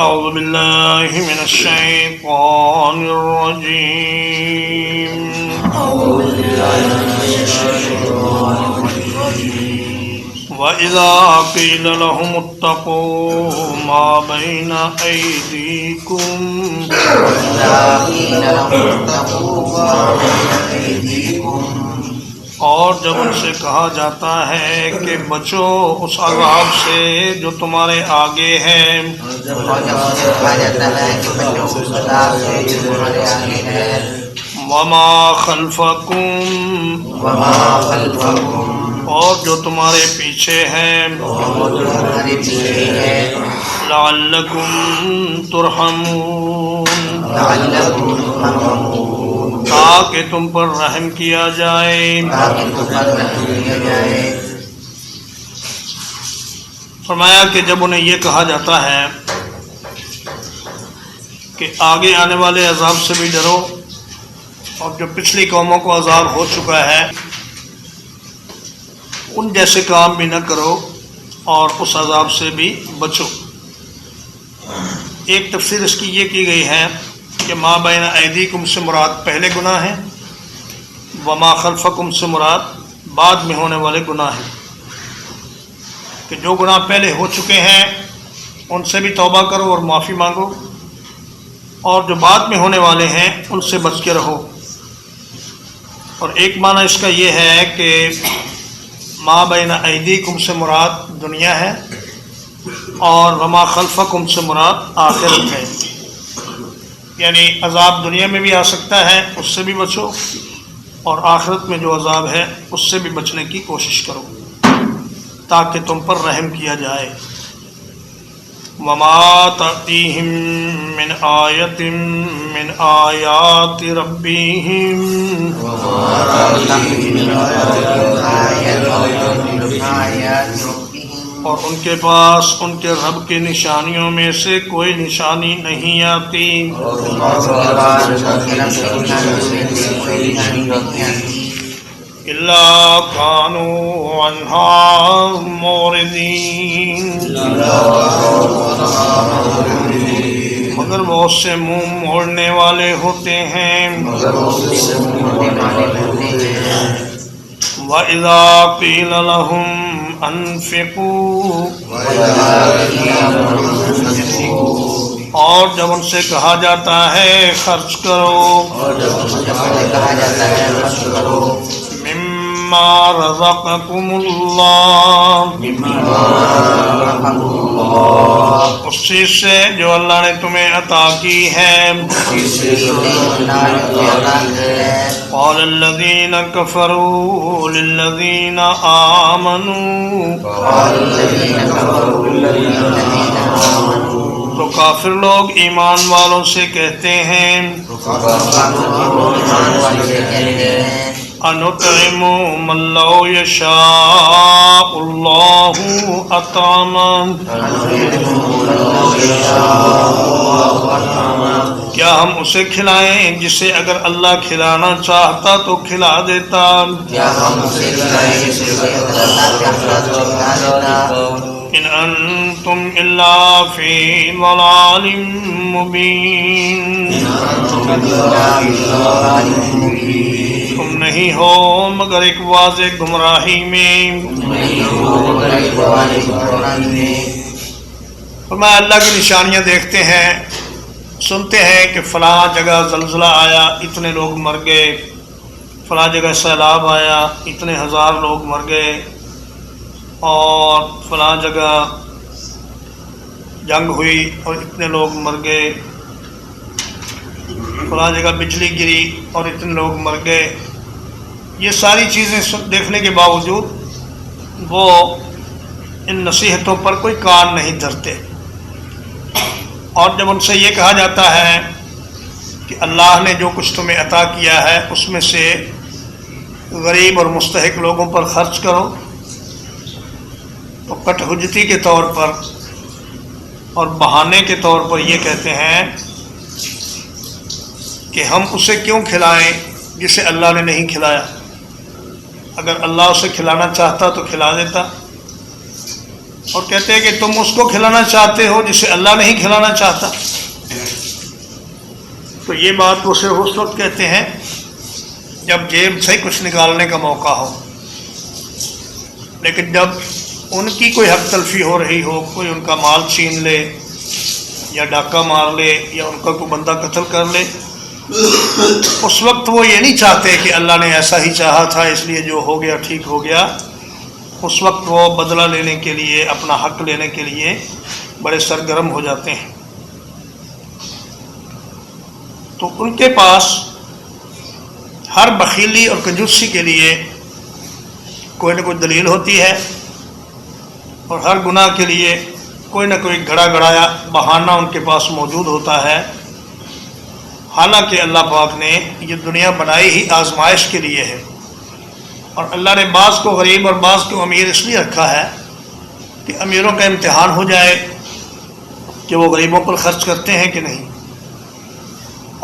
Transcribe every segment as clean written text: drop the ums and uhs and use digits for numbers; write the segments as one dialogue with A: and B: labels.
A: أعوذ بالله من الشيطان الرجيم وإذا قيل لهم اتقوا ما بين أيديكم اور جب ان سے کہا جاتا ہے کہ بچو اس عذاب سے جو تمہارے آگے ہے وما خلفکم اور جو تمہارے پیچھے ہے لعلکم ترحمون تاکہ تم پر رحم کیا جائے۔ فرمایا کہ جب انہیں یہ کہا جاتا ہے کہ آگے آنے والے عذاب سے بھی ڈرو اور جو پچھلی قوموں کو عذاب ہو چکا ہے ان جیسے کام بھی نہ کرو اور اس عذاب سے بھی بچو۔ ایک تفسیر اس کی یہ کی گئی ہے کہ ما بین ایدیکم سے مراد پہلے گناہ ہیں، وما خلفکم سے مراد بعد میں ہونے والے گناہ ہیں، کہ جو گناہ پہلے ہو چکے ہیں ان سے بھی توبہ کرو اور معافی مانگو، اور جو بعد میں ہونے والے ہیں ان سے بچ کے رہو۔ اور ایک معنی اس کا یہ ہے کہ ما بین ایدیکم سے مراد دنیا ہے اور وما خلفکم سے مراد آخرت ہے، یعنی عذاب دنیا میں بھی آ سکتا ہے، اس سے بھی بچو، اور آخرت میں جو عذاب ہے اس سے بھی بچنے کی کوشش کرو تاکہ تم پر رحم کیا جائے۔ وما تأتیہم من آیۃ من آیات ربہم اور ان کے پاس ان کے رب کی نشانیوں میں سے کوئی نشانی نہیں آتی الا كانوا عنها معرضین، مگر وہ اس سے منہ موڑنے والے ہوتے ہیں۔ وَإِذَا قِيلَ لَهُمْ انفقوا اور جب ان سے کہا جاتا ہے خرچ کرو، مما رزقکم اللہ اس چیز سے جو اللہ نے تمہیں عطا کی ہے۔ قال الذین کفروا للذین آمنوا تو کافر لوگ ایمان والوں سے کہتے ہیں أَنُطْعِمُ مَن لَّوْ يَشَاءُ اللَّهُ أَطْعَمَهُ کیا ہم اسے کھلائیں جسے اگر اللہ کھلانا چاہتا تو کھلا دیتا۔ إِنْ أَنْتُمْ إِلَّا فِي ضَلَالٍ مُبِينٍ تم نہیں ہو مگر ایک واضح گمراہی میں۔ فرمایا اللہ کی نشانیاں دیکھتے ہیں، سنتے ہیں کہ فلاں جگہ زلزلہ آیا اتنے لوگ مر گئے، فلاں جگہ سیلاب آیا اتنے ہزار لوگ مر گئے، اور فلاں جگہ جنگ ہوئی اور اتنے لوگ مر گئے، فلاں جگہ بجلی گری اور اتنے لوگ مر گئے۔ یہ ساری چیزیں دیکھنے کے باوجود وہ ان نصیحتوں پر کوئی کان نہیں دھرتے، اور جب ان سے یہ کہا جاتا ہے کہ اللہ نے جو کچھ تمہیں عطا کیا ہے اس میں سے غریب اور مستحق لوگوں پر خرچ کرو، تو کٹ حجتی کے طور پر اور بہانے کے طور پر یہ کہتے ہیں کہ ہم اسے کیوں کھلائیں جسے اللہ نے نہیں کھلایا، اگر اللہ اسے کھلانا چاہتا تو کھلا دیتا۔ اور کہتے ہیں کہ تم اس کو کھلانا چاہتے ہو جسے اللہ نہیں کھلانا چاہتا. تو یہ بات وہ صرف اس وقت کہتے ہیں جب جیب سے کچھ نکالنے کا موقع ہو، لیکن جب ان کی کوئی حق تلفی ہو رہی ہو، کوئی ان کا مال چھین لے یا ڈاکہ مار لے یا ان کا کوئی بندہ قتل کر لے، اس وقت وہ یہ نہیں چاہتے کہ اللہ نے ایسا ہی چاہا تھا اس لیے جو ہو گیا ٹھیک ہو گیا. اس وقت وہ بدلہ لینے کے لیے، اپنا حق لینے کے لیے بڑے سرگرم ہو جاتے ہیں. تو ان کے پاس ہر بخیلی اور کنجوسی کے لیے کوئی نہ کوئی دلیل ہوتی ہے، اور ہر گناہ کے لیے کوئی نہ کوئی گھڑا گڑایا بہانہ ان کے پاس موجود ہوتا ہے. حالانکہ اللہ پاک نے یہ دنیا بنائی ہی آزمائش کے لیے ہے، اور اللہ نے بعض کو غریب اور بعض کو امیر اس لیے رکھا ہے کہ امیروں کا امتحان ہو جائے کہ وہ غریبوں پر خرچ کرتے ہیں کہ نہیں،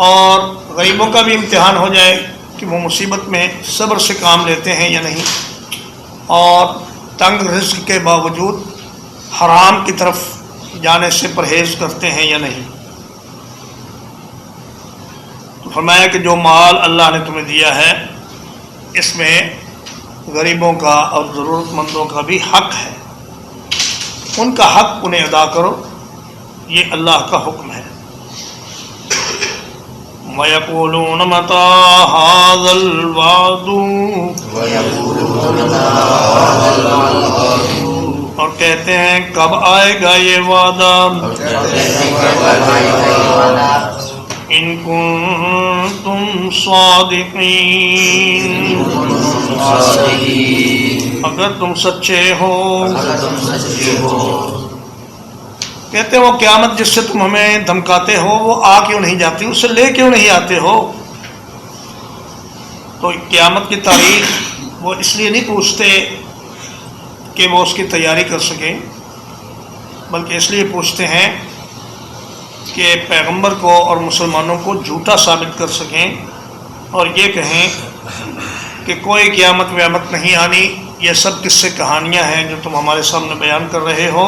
A: اور غریبوں کا بھی امتحان ہو جائے کہ وہ مصیبت میں صبر سے کام لیتے ہیں یا نہیں، اور تنگ رزق کے باوجود حرام کی طرف جانے سے پرہیز کرتے ہیں یا نہیں. تو فرمایا کہ جو مال اللہ نے تمہیں دیا ہے اس میں غریبوں کا اور ضرورت مندوں کا بھی حق ہے، ان کا حق انہیں ادا کرو، یہ اللہ کا حکم ہے. وَيَقُولُونَ مَتَىٰ هَٰذَا الْوَعْدُ، اور کہتے ہیں کب آئے گا یہ وعدہ. ان کنتم صادقین، اگر تم سچے ہو. کہتے ہیں وہ قیامت جس سے تم ہمیں دھمکاتے ہو وہ آ کیوں نہیں جاتی، اسے لے کیوں نہیں آتے ہو. تو قیامت کی تاریخ وہ اس لیے نہیں پوچھتے کہ وہ اس کی تیاری کر سکیں، بلکہ اس لیے پوچھتے ہیں کہ پیغمبر کو اور مسلمانوں کو جھوٹا ثابت کر سکیں اور یہ کہیں کہ کوئی قیامت ویامت نہیں آنی، یہ سب قصے کہانیاں ہیں جو تم ہمارے سامنے بیان کر رہے ہو.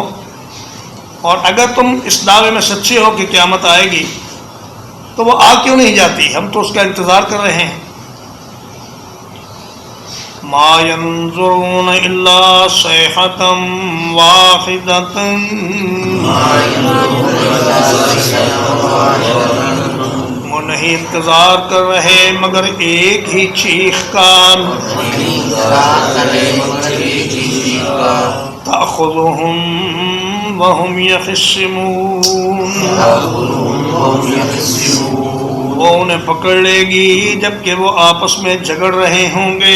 A: اور اگر تم اس دعوے میں سچے ہو کہ قیامت آئے گی تو وہ آ کیوں نہیں جاتی، ہم تو اس کا انتظار کر رہے ہیں. ما ينظرون الا صيحة واحدة، وہ نہیں انتظار کر رہے مگر ایک ہی چیخ کا. تأخذهم وهم يخصمون، وہ انہیں پکڑ لے گی جبکہ وہ آپس میں جھگڑ رہے ہوں گے.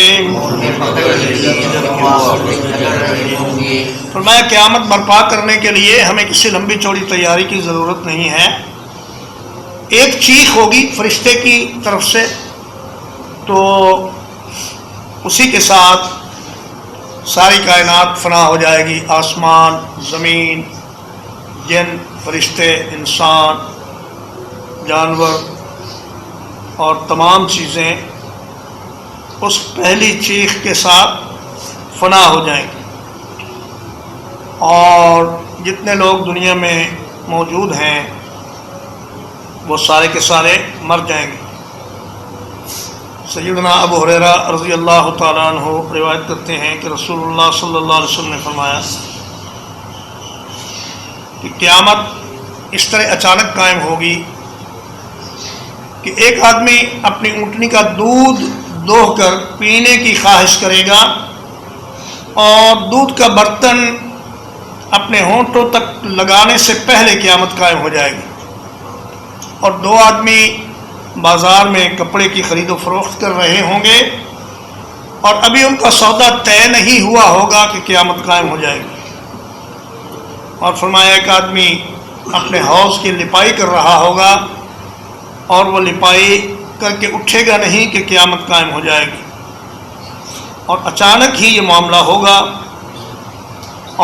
A: فرمایا قیامت برپا کرنے کے لیے ہمیں کسی لمبی چوڑی تیاری کی ضرورت نہیں ہے. ایک چیخ ہوگی فرشتے کی طرف سے تو اسی کے ساتھ ساری کائنات فنا ہو جائے گی. آسمان، زمین، جن، فرشتے، انسان، جانور اور تمام چیزیں اس پہلی چیخ کے ساتھ فنا ہو جائیں گی، اور جتنے لوگ دنیا میں موجود ہیں وہ سارے کے سارے مر جائیں گے. سیدنا ابو ہریرہ رضی اللہ تعالیٰ عنہ روایت کرتے ہیں کہ رسول اللہ صلی اللہ علیہ وسلم نے فرمایا کہ قیامت اس طرح اچانک قائم ہوگی کہ ایک آدمی اپنی اونٹنی کا دودھ دوہ کر پینے کی خواہش کرے گا اور دودھ کا برتن اپنے ہونٹوں تک لگانے سے پہلے قیامت قائم ہو جائے گی. اور دو آدمی بازار میں کپڑے کی خرید و فروخت کر رہے ہوں گے اور ابھی ان کا سودا طے نہیں ہوا ہوگا کہ قیامت قائم ہو جائے گی. اور فرمایا ایک آدمی اپنے حوض کی لپائی کر رہا ہوگا اور وہ لپائی کر کے اٹھے گا نہیں کہ قیامت قائم ہو جائے گی. اور اچانک ہی یہ معاملہ ہوگا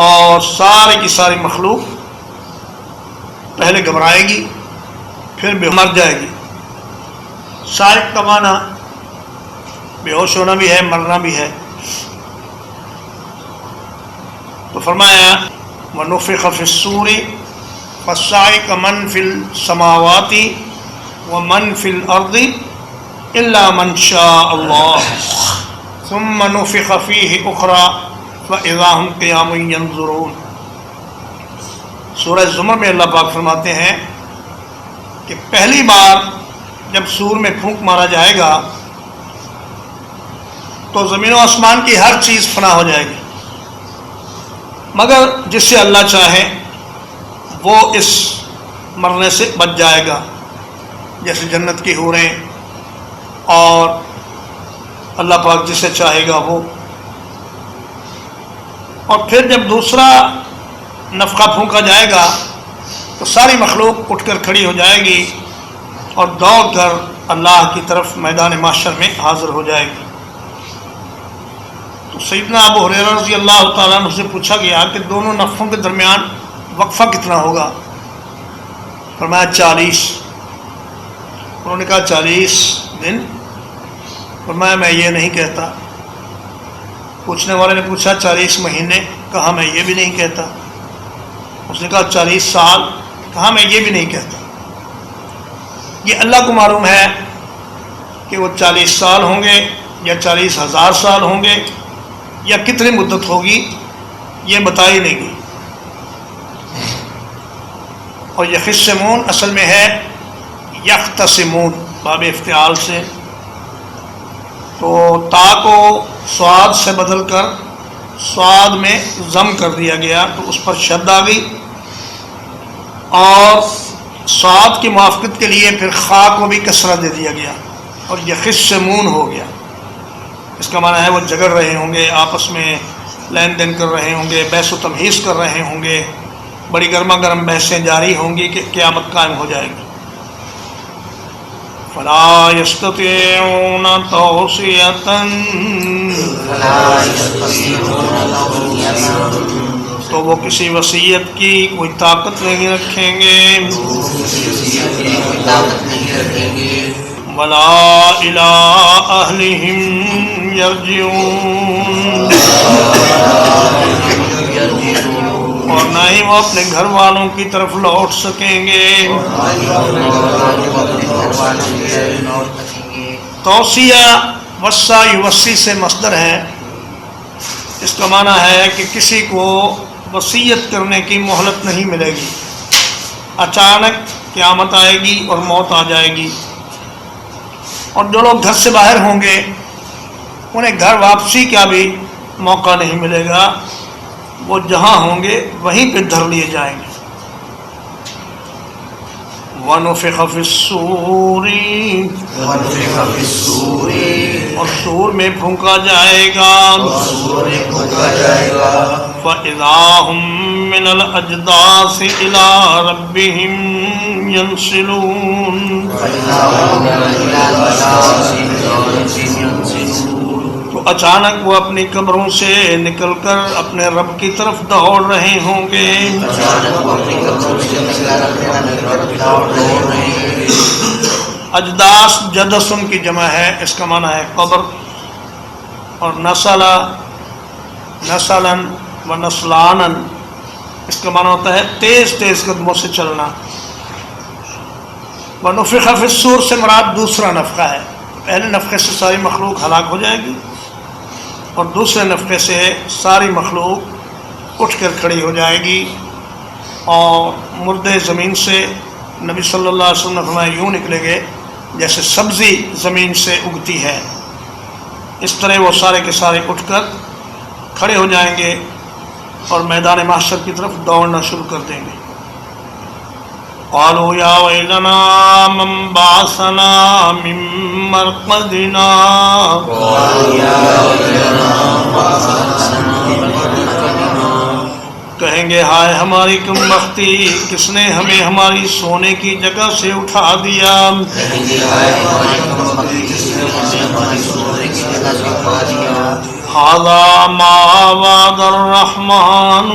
A: اور ساری کی ساری مخلوق پہلے گھبرائے گی پھر مر جائے گی. شائق کا معنی بے ہوش ہونا بھی ہے، مرنا بھی ہے. تو فرمایا ونفخ فی الصور فصعق من فی السماوات ومن فی الارض الا من شاء اللہ ثم نفخ فیہ اخری فاذا هم قیام ینظرون۔ سورہ زمر میں اللہ پاک فرماتے ہیں کہ پہلی بار جب سور میں پھونک مارا جائے گا تو زمین و آسمان کی ہر چیز فنا ہو جائے گی، مگر جس سے اللہ چاہے وہ اس مرنے سے بچ جائے گا، جیسے جنت کی حوریں، اور اللہ پاک جسے چاہے گا وہ۔ اور پھر جب دوسرا نفخہ پھونکا جائے گا تو ساری مخلوق اٹھ کر کھڑی ہو جائے گی اور دوڑ کر اللہ کی طرف میدان محشر میں حاضر ہو جائے گی۔ تو سیدنا ابو ہریرہ رضی اللہ تعالیٰ عنہ سے پوچھا گیا کہ دونوں نفخوں کے درمیان وقفہ کتنا ہوگا؟ فرمایا 40۔ انہوں نے کہا 40 دن؟ فرمایا میں یہ نہیں کہتا۔ پوچھنے والے نے پوچھا 40 مہینے؟ کہا میں یہ بھی نہیں کہتا۔ اس نے کہا 40 سال؟ کہا میں یہ بھی نہیں کہتا۔ یہ اللہ کو معلوم ہے کہ وہ 40 سال ہوں گے یا 40,000 سال ہوں گے یا کتنی مدت ہوگی، یہ بتا ہی نہیں گی۔ اور یخصمون اصل میں ہے یختصمون، باب افتعال سے، تو تا کو صاد سے بدل کر صاد میں ضم کر دیا گیا تو اس پر شد آ گئی، اور صاد کی موافقت کے لیے پھر خا کو بھی کسرہ دے دیا گیا اور یخصمون ہو گیا۔ اس کا معنی ہے وہ جگڑ رہے ہوں گے، آپس میں لین دین کر رہے ہوں گے، بحث و تمہیز کر رہے ہوں گے، بڑی گرما گرم بحثیں جاری ہوں گی کہ قیامت قائم ہو جائے گی۔ فلا يستطيعون توصية تو وہ کسی وصیت کی کوئی طاقت نہیں رکھیں گے، ولا إلى أهلهم يرجعون اور نہ ہی وہ اپنے گھر والوں کی طرف لوٹ سکیں گے۔ توصیہ وصا یوصی سے مصدر ہے، اس کا معنی ہے کہ کسی کو وصیت کرنے کی مہلت نہیں ملے گی، اچانک قیامت آئے گی اور موت آ جائے گی۔ اور جو لوگ گھر سے باہر ہوں گے انہیں گھر واپسی کا بھی موقع نہیں ملے گا، وہ جہاں ہوں گے وہیں پہ دھر لیے جائیں گے۔ وَنُفِخَ فِي الصُّورِ اور سور میں پھونکا جائے گا، فَإِذَا هُم مِّنَ الْأَجْدَاثِ إِلَىٰ رَبِّهِمْ يَنْسِلُونَ تو اچانک وہ اپنی قبروں سے نکل کر اپنے رب کی طرف دوڑ رہے ہوں گے۔ اجداث جدسن کی جمع ہے، اس کا معنی ہے قبر، اور نسلا نسلن و نسلانن اس کا معنی ہوتا ہے تیز تیز قدموں سے چلنا۔ ونفخ فی الصور سے مراد دوسرا نفخہ ہے، پہلے نفخے سے ساری مخلوق ہلاک ہو جائے گی اور دوسرے نفخے سے ساری مخلوق اٹھ کر کھڑی ہو جائے گی، اور مردے زمین سے نبی صلی اللہ علیہ وسلم نے فرمایا یوں نکلیں گے جیسے سبزی زمین سے اگتی ہے، اس طرح وہ سارے کے سارے اٹھ کر کھڑے ہو جائیں گے اور میدان محشر کی طرف دوڑنا شروع کر دیں گے۔ قالوا یا ویلنا من بعثنا من مرقدنا کہیں گے ہائے ہماری کم بختی، کس نے ہمیں ہماری سونے کی جگہ سے اٹھا دیا۔ ھذا ما وعد الرحمن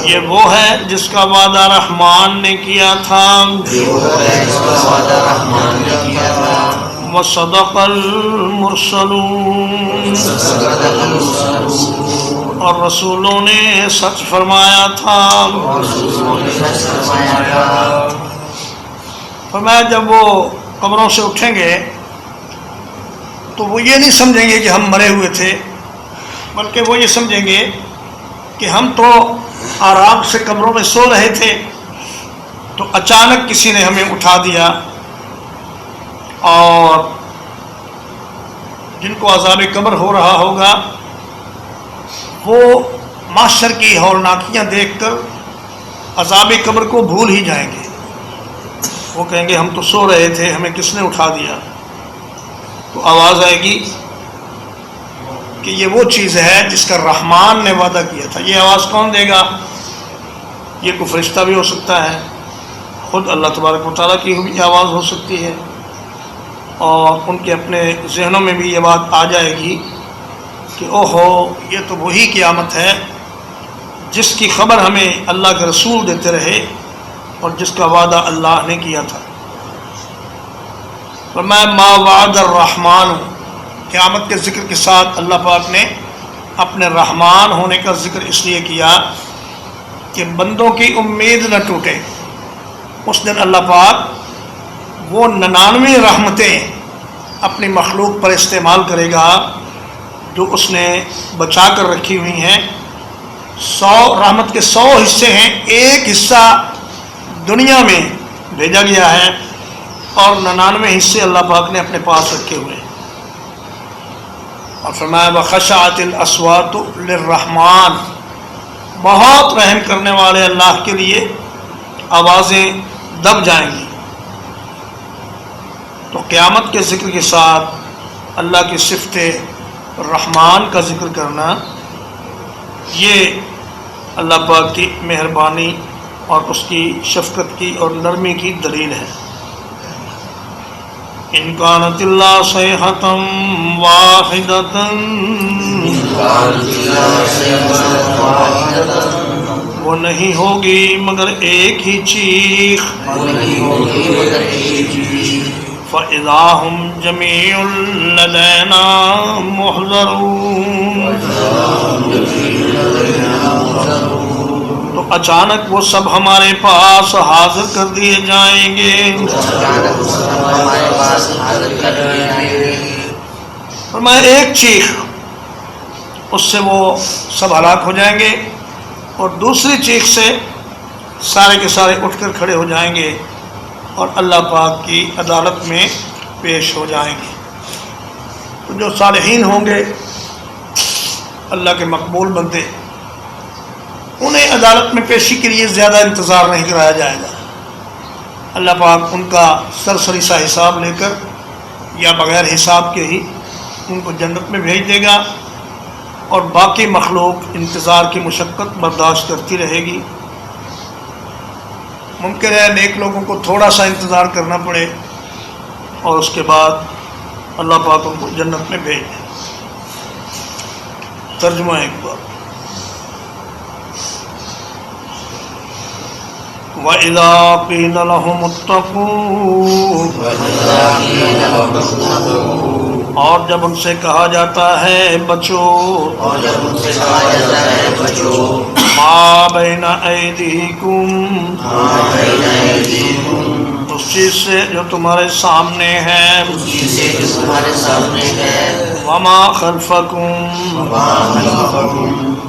A: یہ وہ ہے جس کا وعدہ رحمان نے کیا تھا، وصدق المرسلون اور رسولوں نے سچ فرمایا تھا. فرمایا جب وہ قبروں سے اٹھیں گے تو وہ یہ نہیں سمجھیں گے کہ ہم مرے ہوئے تھے، بلکہ وہ یہ سمجھیں گے کہ ہم تو آرام سے قبروں میں سو رہے تھے، تو اچانک کسی نے ہمیں اٹھا دیا. اور جن کو عذاب قبر ہو رہا ہوگا وہ محشر کی ہولناکیاں دیکھ کر عذاب قبر کو بھول ہی جائیں گے. وہ کہیں گے ہم تو سو رہے تھے، ہمیں کس نے اٹھا دیا. تو آواز آئے گی کہ یہ وہ چیز ہے جس کا رحمان نے وعدہ کیا تھا. یہ آواز کون دے گا؟ یہ کوئی فرشتہ بھی ہو سکتا ہے، خود اللہ تبارک و تعالیٰ کی بھی آواز ہو سکتی ہے، اور ان کے اپنے ذہنوں میں بھی یہ بات آ جائے گی کہ اوہو یہ تو وہی قیامت ہے جس کی خبر ہمیں اللہ کے رسول دیتے رہے اور جس کا وعدہ اللہ نے کیا تھا. فرمایا ما وعد الرحمن، قیامت کے ذکر کے ساتھ اللہ پاک نے اپنے رحمان ہونے کا ذکر اس لیے کیا کہ بندوں کی امید نہ ٹوٹے. اس دن اللہ پاک وہ 99 رحمتیں اپنی مخلوق پر استعمال کرے گا جو اس نے بچا کر رکھی ہوئی ہیں. 100 رحمت کے 100 حصے ہیں، ایک حصہ دنیا میں بھیجا گیا ہے اور 99 حصے اللہ پاک نے اپنے پاس رکھے ہوئے ہیں. اور فرمایا وخشعت الاصوات للرحمن، بہت رحم کرنے والے اللہ کے لیے آوازیں دب جائیں گی. تو قیامت کے ذکر کے ساتھ اللہ کی صفت رحمان کا ذکر کرنا یہ اللہ پاک کی مہربانی اور اس کی شفقت کی اور نرمی کی دلیل ہے. ان کانت اللہ صیحۃ واحدۃ، وہ نہیں ہوگی مگر ایک ہی چیخ. فَإِذَا هُمْ جَمِيعٌ لَدَيْنَا مُحْضَرُونَ، تو اچانک وہ سب ہمارے پاس حاضر کر دیے جائیں گے. فرمایا ایک چیخ، اس سے وہ سب ہلاک ہو جائیں گے، اور دوسری چیخ سے سارے کے سارے اٹھ کر کھڑے ہو جائیں گے اور اللہ پاک کی عدالت میں پیش ہو جائیں گے. تو جو صالحین ہوں گے، اللہ کے مقبول بندے، انہیں عدالت میں پیشی کے لیے زیادہ انتظار نہیں کرایا جائے گا. اللہ پاک ان کا سرسری سا حساب لے کر یا بغیر حساب کے ہی ان کو جنت میں بھیج دے گا، اور باقی مخلوق انتظار کی مشقت برداشت کرتی رہے گی. ممکن ہے نیک لوگوں کو تھوڑا سا انتظار کرنا پڑے اور اس کے بعد اللہ پاک ان کو جنت میں بھیج دے. ترجمہ ایک بار. وَإِذَا قِيلَ لَهُمُ اتَّقُوا، اور جب ان سے کہا جاتا ہے بچو، مَا بَيْنَ أَيْدِيكُمْ، اس چیز سے جو تمہارے سامنے ہے، وَمَا خَلْفَكُمْ،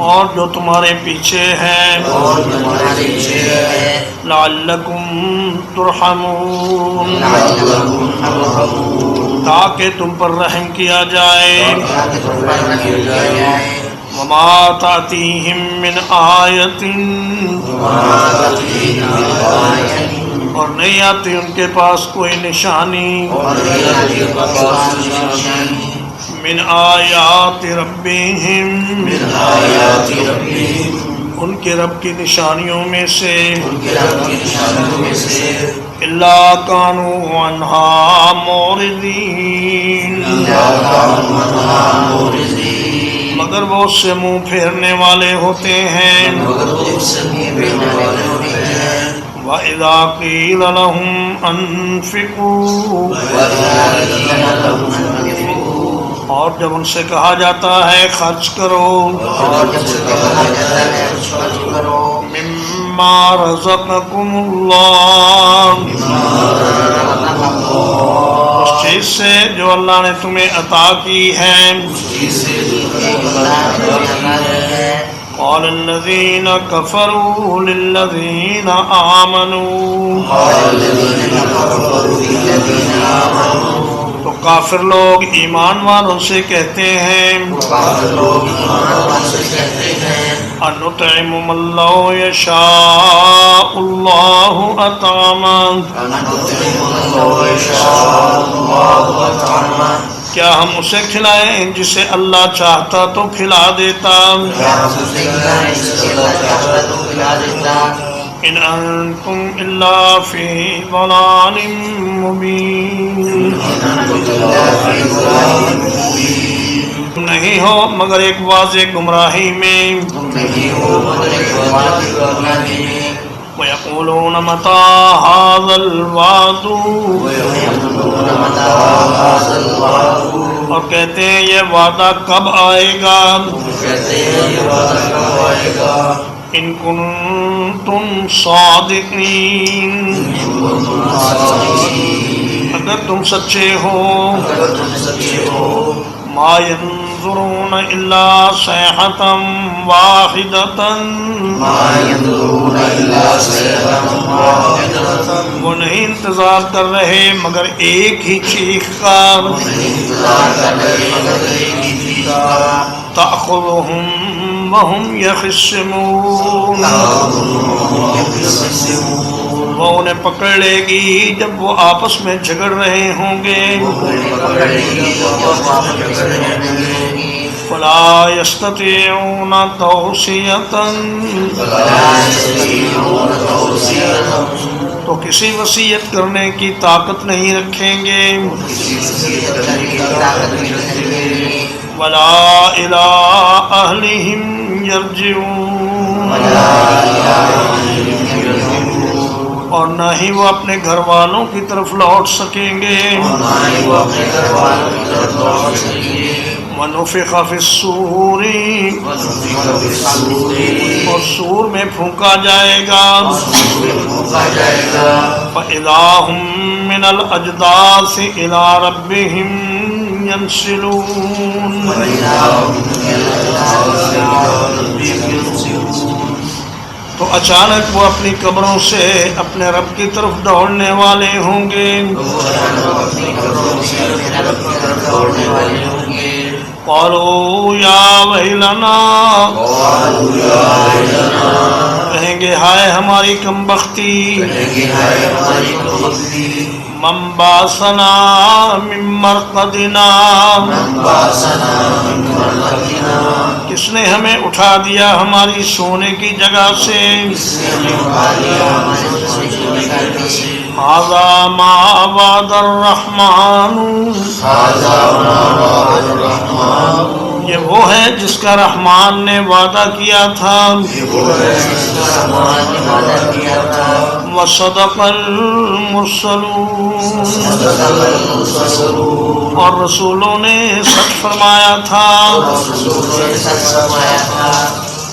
A: اور جو تمہارے پیچھے ہیں، لَعَلَّكُمْ تُرْحَمُونَ، تاکہ تم پر رحم کیا جائے. وَمَا تَأْتِيهِم مِّنْ آیَةٍ، اور نہیں آتی ان کے پاس کوئی نشانی، من آیات ربہم، ان کے رب کی نشانیوں میں سے، الا کانوا عنہا معرضین، مگر وہ اس سے منہ پھیرنے والے ہوتے ہیں. وَإِذَا قِيلَ لَهُمْ أَنفِقُوا، اور جب ان سے کہا جاتا ہے خرچ کرو مما رزقکم اللہ اس چیز سے جو اللہ نے تمہیں عطا کی ہے قال الذين كفروا للذين آمنوا تو کافر لوگ ایمان والوں سے کہتے ہیں انطعم من لو یشاء اللہ اطعمہ کیا ہم اسے کھلائیں جسے اللہ چاہتا تو کھلا دیتا ان انتم الا فی ضلال مبین نہیں ہو مگر ایک واضح گمراہی میں وَيَقُولُونَ مَتَى هَذَا الْوَعْدُ اور کہتے ہیں یہ وعدہ کب آئے گا ان کنتم صادقین اگر تم سچے ہو ما ينظرون الا صيحة واحدة وہ نہیں انتظار کر رہے مگر ایک ہی چیخ کا تأخذهم وهم يخصمون وہ انہیں پکڑ لے گی جب وہ آپس میں جھگڑ رہے ہوں گے فلا يستطيعون توصية تو کسی وصیت کرنے کی طاقت نہیں رکھیں گے ولا إلى أهلهم يرجعون اور نہ ہی وہ اپنے گھر والوں کی طرف لوٹ سکیں گے وَنُفِخَ فِي الصُّورِ اور سور میں پھونکا جائے گا فَإِذَا هُم مِّنَ الْأَجْدَاثِ إِلَىٰ رَبِّهِمْ يَنْسِلُونَ تو اچانک وہ اپنی قبروں سے اپنے رب کی طرف دوڑنے والے ہوں گے قالوا یا ویلنا کہیں گے ہائے ہماری کم بختی من باسنا من مرقدنا کس نے ہمیں اٹھا دیا ہماری سونے کی جگہ سے ھذا ما وعد الرحمن یہ وہ ہے جس کا رحمان نے وعدہ کیا تھا وصدق المرسلون اور رسولوں نے سچ فرمایا تھا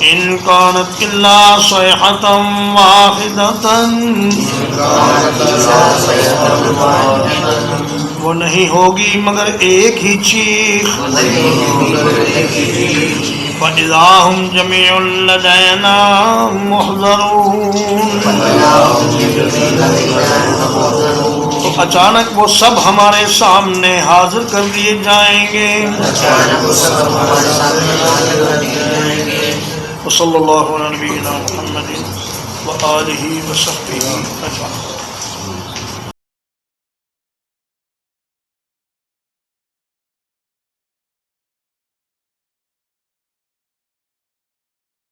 A: ان كانت الا صيحة واحدة وہ نہیں ہوگی مگر ایک ہی چیخ فَإِذَا هُمْ جَمِيعٌ لَدَيْنَا مُحْضَرُونَ تو اچانک وہ سب ہمارے سامنے حاضر کر دیے جائیں گے وصلی اللہ علیہ نبینا محمد وآلہ وصحبہ اجمعین.